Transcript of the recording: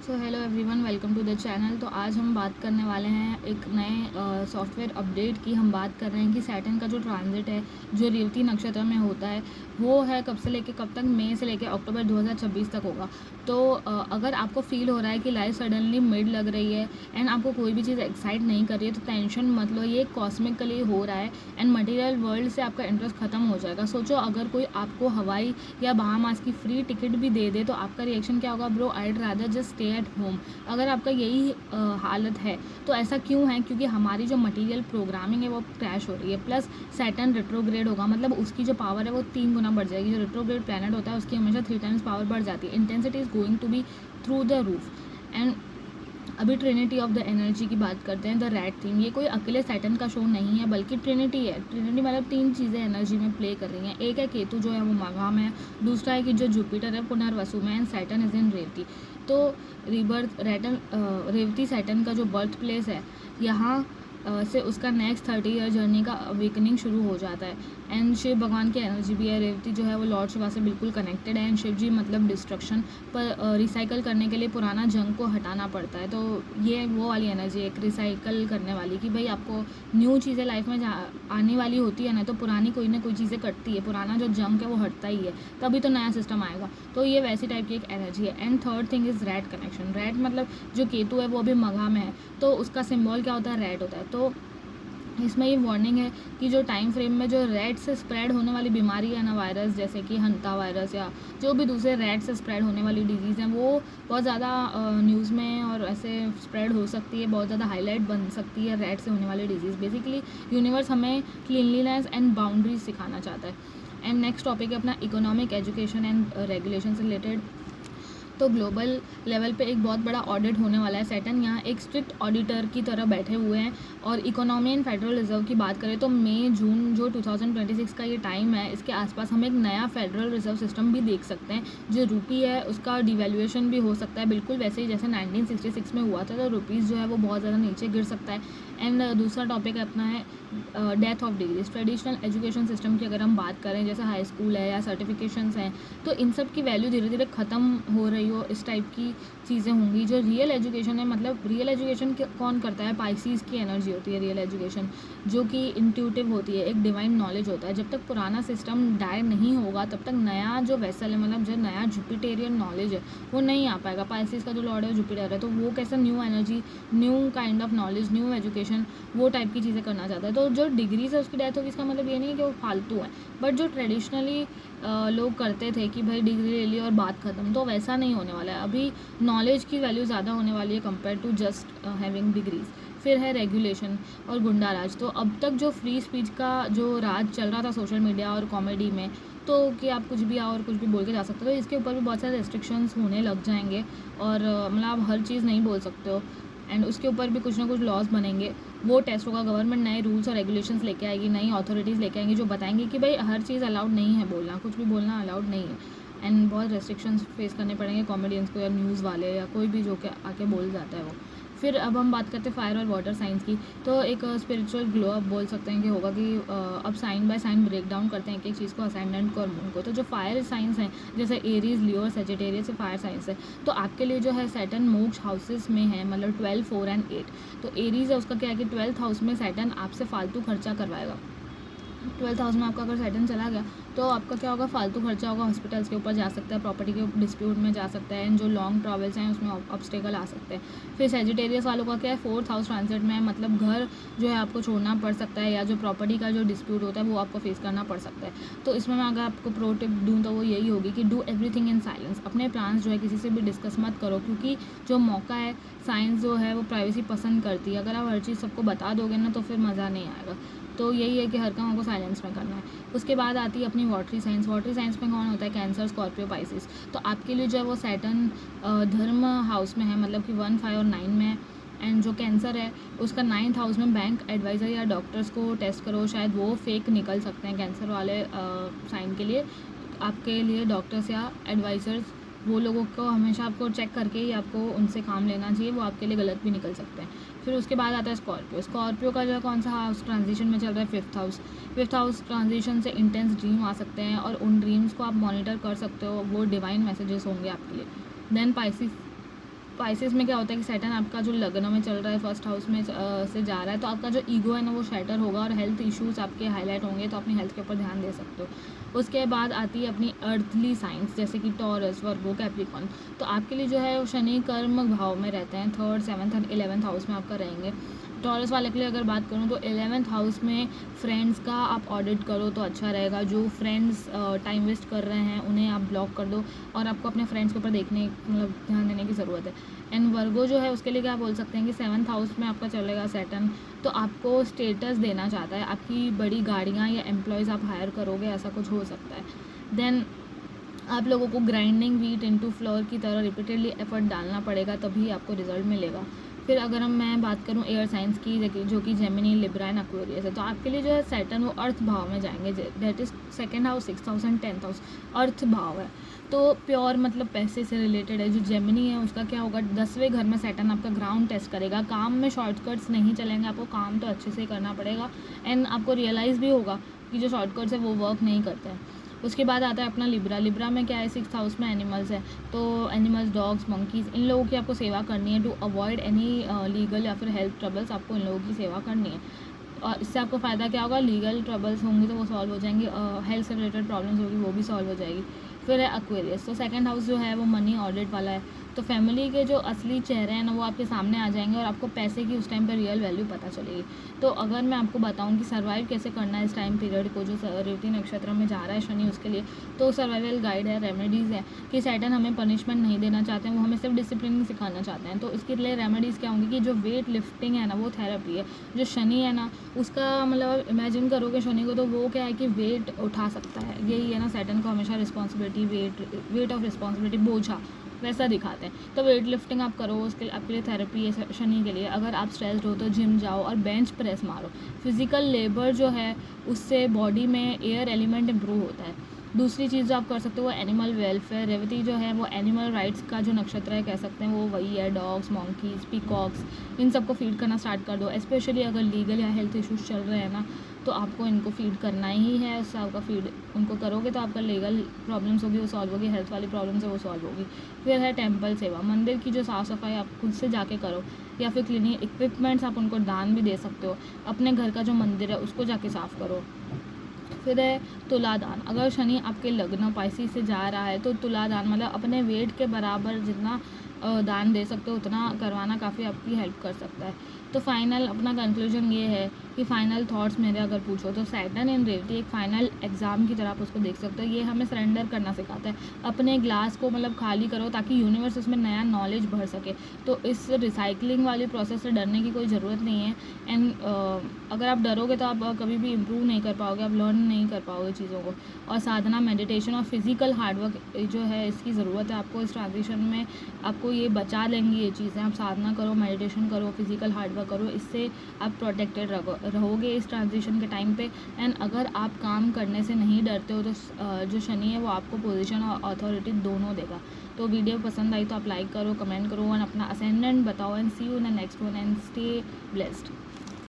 So hello everyone, welcome to the channel. तो आज हम बात करने वाले हैं एक नए सॉफ्टवेयर अपडेट की। हम बात कर रहे हैं कि सैटर्न का जो ट्रांजिट है जो रेवती नक्षत्र में होता है वो है कब से लेके कब तक, मई से लेके अक्टूबर 2026 तक होगा। तो अगर आपको फील हो रहा है कि लाइफ सडनली मिड लग रही है एंड आपको कोई भी चीज़ एक्साइट नहीं कर रही है तो टेंशन मत लो, ये कॉस्मिकली हो रहा है एंड मटेरियल वर्ल्ड से आपका इंटरेस्ट खत्म हो जाएगा। सोचो अगर कोई आपको हवाई या बहामास की फ्री टिकट भी दे दे तो आपका रिएक्शन क्या होगा? Bro, I'd rather just stay at home. अगर आपका यही हालत है तो ऐसा क्यों है? क्योंकि हमारी जो मटेरियल प्रोग्रामिंग है वो क्रैश हो रही है। प्लस सैटर्न रेट्रोग्रेड होगा, मतलब उसकी जो पावर है वो 3 गुना बढ़ जाएगी। जो रेट्रोग्रेड प्लैनेट होता है उसकी हमेशा 3 टाइम्स पावर बढ़ जाती है। Intensity is going to be through the roof. And अभी ट्रिनिटी ऑफ द एनर्जी की बात करते हैं, द रैट थीम। ये कोई अकेले सैटर्न का शो नहीं है बल्कि ट्रिनिटी है। ट्रिनिटी मतलब 3 चीज़ें एनर्जी में प्ले कर रही हैं। एक है केतु जो है वो मघा में है, दूसरा है कि जो जुपिटर है पुनर्वसु में, and Saturn is in Revati. तो रीबर्थ रैटन रेवती सैटर्न का जो बर्थ प्लेस है, यहाँ से उसका नेक्स्ट 30 ईयर जर्नी का अवेकनिंग शुरू हो जाता है। एंड शिव भगवान की एनर्जी भी है। रेवती जो है वो लॉर्ड शिवा से बिल्कुल कनेक्टेड है। एंड शिव जी मतलब डिस्ट्रक्शन पर रिसाइकल करने के लिए पुराना जंग को हटाना पड़ता है। तो ये वो वाली एनर्जी है, एक रिसाइकल करने वाली, कि भाई आपको न्यू चीज़ें लाइफ में आने वाली होती है ना, तो पुरानी कोई ना कोई चीज़ें कटती है, पुराना जो जंग है वो हटता ही है, तभी तो नया सिस्टम आएगा। तो ये वैसी टाइप की एक एनर्जी है। And third thing is rat connection. Rat मतलब जो केतु है वो अभी मघा में है, तो उसका सिम्बॉल क्या होता है? रैट होता है। तो इसमें ये वार्निंग है कि जो टाइम फ्रेम में जो रैट से स्प्रेड होने वाली बीमारी है ना, वायरस जैसे कि हंता वायरस या जो भी दूसरे रैट से स्प्रेड होने वाली डिजीज़ हैं, वो बहुत ज़्यादा न्यूज़ में और ऐसे स्प्रेड हो सकती है, बहुत ज़्यादा हाईलाइट बन सकती है रैट से होने वाली डिजीज़। बेसिकली यूनिवर्स हमें क्लीनलीनेस एंड बाउंड्रीज सिखाना चाहता है। एंड नेक्स्ट टॉपिक है अपना इकोनॉमिक एजुकेशन एंड रेगुलेशन से रिलेटेड। तो ग्लोबल लेवल पे एक बहुत बड़ा ऑडिट होने वाला है। सैटर्न यहाँ एक स्ट्रिक्ट ऑडिटर की तरह बैठे हुए हैं। और इकोनॉमी एंड फेडरल रिजर्व की बात करें तो मई जून जो 2026 का ये टाइम है, इसके आसपास हम एक नया फेडरल रिजर्व सिस्टम भी देख सकते हैं। जो रूपी है उसका डिवैल्यूएशन भी हो सकता है, बिल्कुल वैसे ही जैसे 1966 में हुआ था। तो रुपीज़ जो है वो बहुत ज़्यादा नीचे गिर सकता है। एंड दूसरा टॉपिक अपना है death of degrees. Traditional education system की अगर हम बात करें, जैसे हाई स्कूल है या सर्टिफिकेशंस हैं, तो इन सब की वैल्यू धीरे धीरे ख़त्म हो रही हो, इस टाइप की चीज़ें होंगी। जो रियल एजुकेशन है, मतलब रियल एजुकेशन कौन करता है? पाइसीज़ की एनर्जी होती है रियल एजुकेशन, जो कि इंट्यूटिव होती है, एक डिवाइन नॉलेज होता है। जब तक पुराना सिस्टम डाई नहीं होगा तब तक नया जो वेसल है, मतलब जो नया जुपिटेरियन नॉलेज है वो नहीं आ पाएगा। पाइसीज़ का जो लॉर्ड है जुपिटर है, तो वो कैसा new energy, new kind of knowledge, new education, वो टाइप की चीज़ें करना चाहता है। तो जो डिग्रीज है उसकी डेथ होगी, इसका मतलब ये नहीं है कि वो फालतू है, बट जो ट्रेडिशनली लोग करते थे कि भाई डिग्री ले ली और बात ख़त्म, तो वैसा नहीं होने वाला है। अभी नॉलेज की वैल्यू ज़्यादा होने वाली है compare to just having degrees. फिर है रेगुलेशन और गुंडा राज। तो अब तक जो फ्री स्पीच का जो राज चल रहा था सोशल मीडिया और कॉमेडी में, तो कि आप कुछ भी आओ और कुछ भी बोल के जा सकते हो, तो इसके ऊपर भी बहुत सारे रेस्ट्रिक्शंस होने लग जाएंगे। और मतलब आप हर चीज़ नहीं बोल सकते हो, एंड उसके ऊपर भी कुछ ना कुछ लॉज बनेंगे। वो टेस्ट होगा, गवर्नमेंट नए रूल्स और रेगुलेशंस लेके आएगी, नई अथॉरिटीज़ लेके आएंगी जो बताएंगे कि भाई हर चीज़ अलाउड नहीं है बोलना, कुछ भी बोलना अलाउड नहीं है। एंड बहुत रेस्ट्रिक्शंस फेस करने पड़ेंगे कॉमेडियंस को या न्यूज़ वाले या कोई भी जो कि आके बोल जाता है वो। फिर अब हम बात करते हैं फायर और वाटर साइंस की। तो एक स्पिरिचुअल ग्लो अप बोल सकते हैं कि होगा, कि अब sign by sign break down करते हैं एक एक चीज़ को, असाइनमेंट को और मून को। तो जो फायर साइंस हैं जैसे एरीज, लियो और सेजिटेरियस से फायर साइंस है, तो आपके लिए जो है सैटर्न मोक्ष हाउसेस में है, मतलब 12, 4 एंड 8। तो एरीज है उसका क्या है कि 12th हाउस में सैटर्न आपसे फालतू खर्चा करवाएगा। 12th हाउस में आपका अगर सैटर्न चला गया तो आपका क्या होगा? फालतू खर्चा होगा, हॉस्पिटल्स के ऊपर जा सकता है, प्रॉपर्टी के डिस्प्यूट में जा सकता है, एंड जो लॉन्ग ट्रैवल्स हैं उसमें ऑब्स्टेकल आ सकते हैं। फिर सेजिटेरियस वालों का क्या है? 4th हाउस ट्रांसिट में है, मतलब घर जो है आपको छोड़ना पड़ सकता है, या जो प्रॉपर्टी का जो डिस्प्यूट होता है वो आपको फेस करना पड़ सकता है। तो इसमें मैं अगर आपको प्रो टिप दूँ तो वो यही होगी कि डू एवरीथिंग इन साइलेंस। अपने प्लान्स जो है किसी से भी डिस्कस मत करो, क्योंकि जो मौका है, साइंस जो है वो प्राइवेसी पसंद करती है। अगर आप हर चीज़ सबको बता दोगे ना तो फिर मज़ा नहीं आएगा। तो यही है कि हर काम को साइलेंस में करना है। उसके बाद आती है अपनी वाटरी साइंस। वाटरी साइंस में कौन होता है? Cancer, Scorpio, Pisces. तो आपके लिए जो है वो सैटर्न धर्म हाउस में है, मतलब कि 1, 5 और 9 में है। एंड जो कैंसर है उसका 9th हाउस में बैंक एडवाइज़र या डॉक्टर्स को टेस्ट करो, शायद वो फेक निकल सकते हैं कैंसर वाले साइन के लिए। आपके लिए डॉक्टर्स या एडवाइज़र्स, वो लोगों को हमेशा आपको चेक करके ही आपको उनसे काम लेना चाहिए, वो आपके लिए गलत भी निकल सकते हैं। फिर उसके बाद आता है स्कॉर्पियो। स्कॉर्पियो का जो कौन सा हाउस ट्रांजिशन में चल रहा है? 5th house. 5th house transition से इंटेंस ड्रीम आ सकते हैं और उन ड्रीम्स को आप मॉनिटर कर सकते हो, वो डिवाइन मैसेजेस होंगे आपके लिए। देन पाइसिस स्पाइसेस में क्या होता है कि सैटर्न आपका जो लग्न में चल रहा है, फर्स्ट हाउस में से जा रहा है, तो आपका जो ईगो है ना वो शैटर होगा और हेल्थ इश्यूज़ आपके हाईलाइट होंगे, तो अपनी हेल्थ के ऊपर ध्यान दे सकते हो। उसके बाद आती है अपनी अर्थली साइंस, जैसे कि टॉरस, वर्गो, कैप्रिकॉर्न। तो आपके लिए जो है वो शनि कर्म भाव में रहते हैं, 3rd, 7th and 11th house में आपका रहेंगे। टॉरस वाले के लिए अगर बात करूँ तो 11th हाउस में फ्रेंड्स का आप ऑडिट करो तो अच्छा रहेगा। जो फ्रेंड्स टाइम वेस्ट कर रहे हैं उन्हें आप ब्लॉक कर दो, और आपको अपने फ्रेंड्स के ऊपर देखने मतलब ध्यान देने की ज़रूरत है। एंड वर्गो जो है उसके लिए क्या बोल सकते हैं कि 7th हाउस में आपका चलेगा सैटर्न, तो आपको स्टेटस देना चाहता है, आपकी बड़ी गाड़ियाँ या एम्प्लॉयज़ आप हायर करोगे, ऐसा कुछ हो सकता है। देन आप लोगों को ग्राइंडिंग व्हीट इनटू फ्लोर की तरह रिपीटेडली एफर्ट डालना पड़ेगा, तभी आपको रिजल्ट मिलेगा। फिर अगर मैं बात करूं एयर साइंस की, जो कि जेमिनी, लिब्रा एंड एक्वेरियस है, तो आपके लिए जो है सैटर्न वो अर्थ भाव में जाएंगे, that is 2nd house, 6th house and 10th house अर्थ भाव है। तो प्योर मतलब पैसे से रिलेटेड है। जो जेमिनी है उसका क्या होगा, 10वें घर में सैटर्न आपका ग्राउंड टेस्ट करेगा। काम में शॉर्टकट्स नहीं चलेंगे, आपको काम तो अच्छे से करना पड़ेगा, एंड आपको रियलाइज़ भी होगा कि जो शॉर्टकट्स है वो वर्क नहीं करते हैं। उसके बाद आता है अपना लिब्रा। लिब्रा में क्या है, 6th हाउस में एनिमल्स है, तो एनिमल्स, डॉग्स, मंकीज़, इन लोगों की आपको सेवा करनी है। टू अवॉइड एनी लीगल या फिर हेल्थ ट्रबल्स, आपको इन लोगों की सेवा करनी है। और इससे आपको फ़ायदा क्या होगा, लीगल ट्रबल्स होंगे तो वो सॉल्व हो जाएंगे, हेल्थ से रिलेटेड प्रॉब्लम्स होगी वो भी सॉल्व हो जाएगी। फिर है एक्वेरियस, तो 2nd हाउस जो है वो मनी ऑडिट वाला है, तो फैमिली के जो असली चेहरे हैं ना वो आपके सामने आ जाएंगे, और आपको पैसे की उस टाइम पर रियल वैल्यू पता चलेगी। तो अगर मैं आपको बताऊं कि सर्वाइव कैसे करना है इस टाइम पीरियड को, जो रेवती नक्षत्र में जा रहा है शनि, उसके लिए तो सर्वाइवल गाइड है, रेमेडीज़ है कि सैटर्न हमें पनिशमेंट नहीं देना चाहते हैं, वो हमें सिर्फ डिसिप्लिन सिखाना चाहते हैं। तो इसके लिए रेमेडीज़ क्या होंगी कि जो वेट लिफ्टिंग है ना वो थेरेपी है। जो शनि है ना उसका मतलब इमेजिन करोगे शनि को, तो वो क्या है कि वेट उठा सकता है, यही है ना सैटर्न को हमेशा रिस्पॉन्सिबिलिटी, वेट ऑफ रिस्पॉन्सिबिलिटी, बोझा वैसा दिखाते हैं। तो वेट लिफ्टिंग आप करो, उसके आपके लिए थेरेपी है शनि के लिए। अगर आप स्ट्रेस्ड हो तो जिम जाओ और बेंच प्रेस मारो। फिजिकल लेबर जो है उससे बॉडी में एयर एलिमेंट इम्प्रूव होता है। दूसरी चीज़ जो आप कर सकते हो वो एनिमल वेलफेयर। रेवती जो है वो एनिमल राइट्स का जो नक्षत्र है कह सकते हैं, वो वही है। डॉग्स, मंकीज़, पीकॉक्स, इन सबको फीड करना स्टार्ट कर दो। स्पेशली अगर लीगल या हेल्थ इश्यूज चल रहे हैं ना, तो आपको इनको फीड करना ही है। उससे आपका फीड उनको करोगे तो आपका लीगल प्रॉब्लम्स होगी वो सॉल्व होगी, हेल्थ वाली प्रॉब्लम्स है वो सॉल्व होगी। फिर है टेम्पल सेवा, मंदिर की जो साफ़ सफाई आप खुद से जाके करो, या फिर क्लीनिंग इक्विपमेंट्स आप उनको दान भी दे सकते हो। अपने घर का जो मंदिर है उसको जाके साफ़ करो। फिर है तुलादान। अगर शनि आपके लग्न पाइसी से जा रहा है तो तुलादान मतलब अपने वेट के बराबर जितना दान दे सकते हो उतना करवाना काफ़ी आपकी हेल्प कर सकता है। तो फाइनल अपना कंक्लूजन ये है कि फ़ाइनल थॉट्स मेरे अगर पूछो तो सैटर्न इन रेवती एक फ़ाइनल एग्ज़ाम की तरह आप उसको देख सकते हो। ये हमें सरेंडर करना सिखाता है। अपने ग्लास को मतलब खाली करो ताकि यूनिवर्स उसमें नया नॉलेज भर सके। तो इस रिसाइकलिंग वाली प्रोसेस से डरने की कोई ज़रूरत नहीं है। एंड अगर आप डरोगे तो आप कभी भी इम्प्रूव नहीं कर पाओगे, आप लर्न नहीं कर पाओगे चीज़ों को। और साधना, मेडिटेशन और फिज़िकल हार्डवर्क जो है इसकी ज़रूरत है आपको इस ट्रांजिशन में। आपको ये बचा लेंगी ये चीज़ें। आप साधना करो, मेडिटेशन करो, फिज़िकल हार्डवर्क करो, इससे आप प्रोटेक्टेड रहोगे इस ट्रांजिशन के टाइम पे। एंड अगर आप काम करने से नहीं डरते हो तो जो शनि है वो आपको पोजीशन और अथॉरिटी दोनों देगा। तो वीडियो पसंद आई तो आप लाइक करो, कमेंट करो, एंड अपना असेंडेंट बताओ। And see you in the next one and stay blessed.